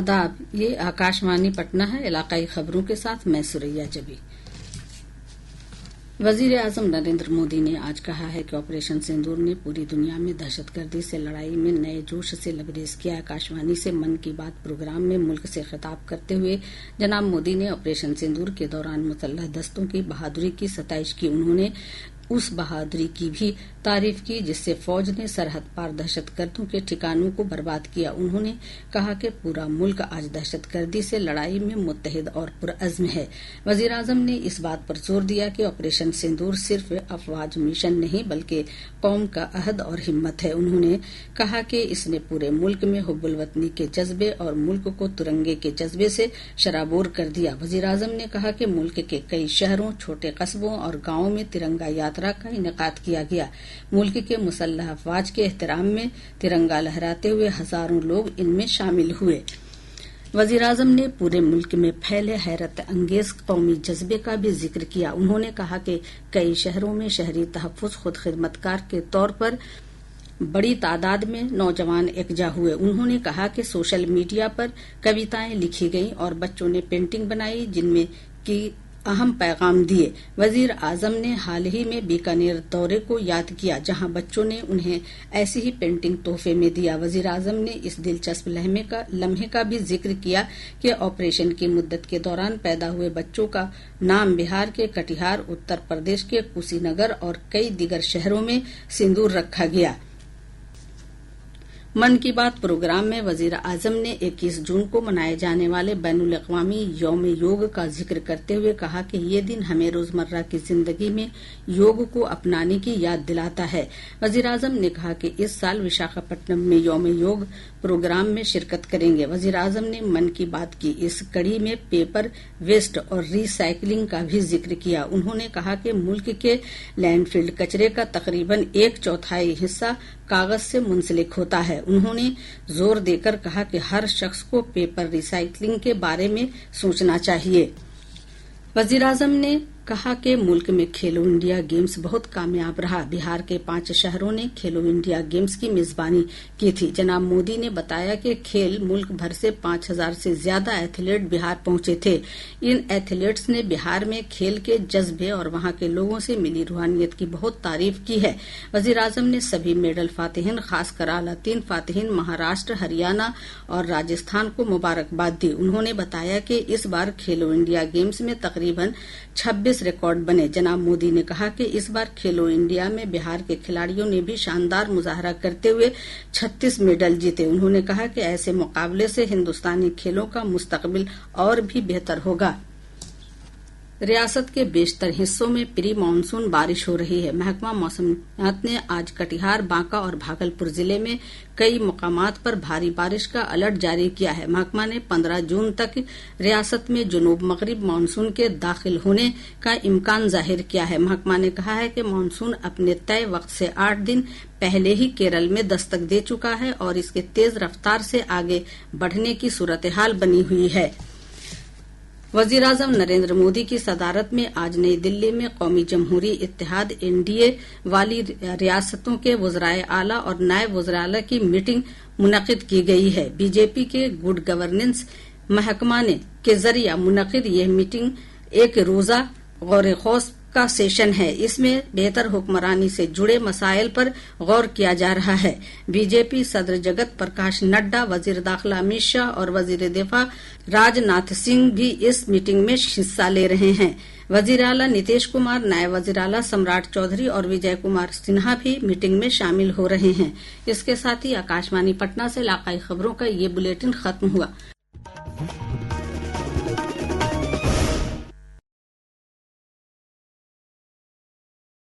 आदाब, ये आकाशवाणी पटना है। इलाकाई खबरों के साथ मैं सुरैया जबी। वजीर आजम नरेंद्र मोदी ने आज कहा है कि ऑपरेशन सिंदूर ने पूरी दुनिया में दहशतगर्दी से लड़ाई में नए जोश से लबरेज किया। आकाशवाणी से मन की बात प्रोग्राम में मुल्क से खिताब करते हुए जनाब मोदी ने ऑपरेशन सिंदूर के दौरान मुसल्लह दस्तों की बहादुरी की सताइश की। उन्होंने उस बहादुरी की भी तारीफ की जिससे फौज ने सरहद पार दहशतगर्दों के ठिकानों को बर्बाद किया। उन्होंने कहा कि पूरा मुल्क आज दहशतगर्दी से लड़ाई में मुत्तहिद और पुरअज़्म है। वज़ीर आज़म ने इस बात पर जोर दिया कि ऑपरेशन सिंदूर सिर्फ अफवाज मिशन नहीं बल्कि कौम का अहद और हिम्मत है। उन्होंने कहा कि इसने पूरे मुल्क में हुब्बुल वतनी के जज्बे और मुल्क को तिरंगे के जज्बे से शराबोर कर दिया। वज़ीर आज़म ने कहा कि मुल्क के कई शहरों, छोटे कस्बों और गांवों में तिरंगा यात्रा का इनेकाद किया गया। मुल्क के मुसल्लह अफवाज के एहतराम में तिरंगा लहराते हुए हजारों लोग इनमें शामिल हुए। वज़ीर आज़म ने पूरे मुल्क में फैले हैरत अंगेज कौमी जज्बे का भी जिक्र किया। उन्होंने कहा कि कई शहरों में शहरी तहफ़्फ़ुज़ खुद खिदमतकार के तौर पर बड़ी तादाद में नौजवान एकजा हुए। उन्होंने कहा कि सोशल मीडिया पर कविताएं लिखी गईं और बच्चों ने पेंटिंग बनाई जिनमें की अहम पैगाम दिए। वजीर आजम ने हाल ही में बीकानेर दौरे को याद किया जहां बच्चों ने उन्हें ऐसी ही पेंटिंग तोहफे में दिया। वजीर आजम ने इस दिलचस्प लम्हे का भी जिक्र किया कि ऑपरेशन की मुद्दत के दौरान पैदा हुए बच्चों का नाम बिहार के कटिहार, उत्तर प्रदेश के कुशीनगर और कई दीगर शहरों में सिंदूर रखा गया। मन की बात प्रोग्राम में वजीर आजम ने 21 जून को मनाए जाने वाले बैनुल अक़वामी यौम योग का जिक्र करते हुए कहा कि ये दिन हमें रोजमर्रा की जिंदगी में योग को अपनाने की याद दिलाता है। वजीर आजम ने कहा कि इस साल विशाखापट्टनम में यौम योग प्रोग्राम में शिरकत करेंगे। वजीर आजम ने मन की बात की इस कड़ी में पेपर वेस्ट और रिसाइकलिंग का भी जिक्र किया। उन्होंने कहा कि मुल्क के लैंडफिल कचरे का तकरीबन 1/4 हिस्सा कागज से मुंसलिक होता है। उन्होंने जोर देकर कहा कि हर शख्स को पेपर रिसाइकलिंग के बारे में सोचना चाहिए। वजीर आजम ने कहा कि मुल्क में खेलो इंडिया गेम्स बहुत कामयाब रहा। बिहार के 5 शहरों ने खेलो इंडिया गेम्स की मेजबानी की थी। जनाब मोदी ने बताया कि खेल मुल्क भर से 5000 से ज्यादा एथलीट बिहार पहुंचे थे। इन एथलीट्स ने बिहार में खेल के जज्बे और वहां के लोगों से मिली रूहानियत की बहुत तारीफ की है। वजीर आजम ने सभी मेडल फातिहीन, खासकर आला 3 फातिहीन महाराष्ट्र, हरियाणा और राजस्थान को मुबारकबाद दी। उन्होंने बताया कि इस बार खेलो इंडिया गेम्स में तकरीबन 26 रिकॉर्ड बने। जनाब मोदी ने कहा कि इस बार खेलो इंडिया में बिहार के खिलाड़ियों ने भी शानदार मुजाहरा करते हुए 36 मेडल जीते। उन्होंने कहा कि ऐसे मुकाबले से हिंदुस्तानी खेलों का मुस्तकबिल और भी बेहतर होगा। रियासत के बेशतर हिस्सों में प्री मानसून बारिश हो रही है। महकमा मौसमियात ने आज कटिहार, बांका और भागलपुर जिले में कई मकामात पर भारी बारिश का अलर्ट जारी किया है। महकमा ने 15 जून तक रियासत में जुनूब मगरिब मानसून के दाखिल होने का इम्कान जाहिर किया है। महकमा ने कहा है कि मानसून अपने तय वक्त से 8 दिन पहले ही केरल में दस्तक दे चुका है और इसके तेज रफ्तार से आगे बढ़ने की सूरत-ए-हाल बनी हुई है। वजीर आजम नरेंद्र मोदी की सदारत में आज नई दिल्ली में कौमी जमहूरी इत्तेहाद NDA वाली रियासतों के वज़राए आला और नायब वज़राए आला की मीटिंग मुनक़िद की गई है। बीजेपी के गुड गवर्नेंस महकमा के जरिए मुनक़िद यह मीटिंग एक रोजा गौर-ए-ख़ौस का सेशन है। इसमें बेहतर हुक्मरानी से जुड़े मसाइल पर गौर किया जा रहा है। बीजेपी सदर जगत प्रकाश नड्डा, वजीर दाखिला अमित शाह और वजीर दिफा राजनाथ सिंह भी इस मीटिंग में हिस्सा ले रहे हैं। वजीर आला नीतीश कुमार, नायब वजीर आला सम्राट चौधरी और विजय कुमार सिन्हा भी मीटिंग में शामिल हो रहे हैं। इसके साथ ही आकाशवाणी पटना से इलाकाई खबरों का ये बुलेटिन खत्म हुआ।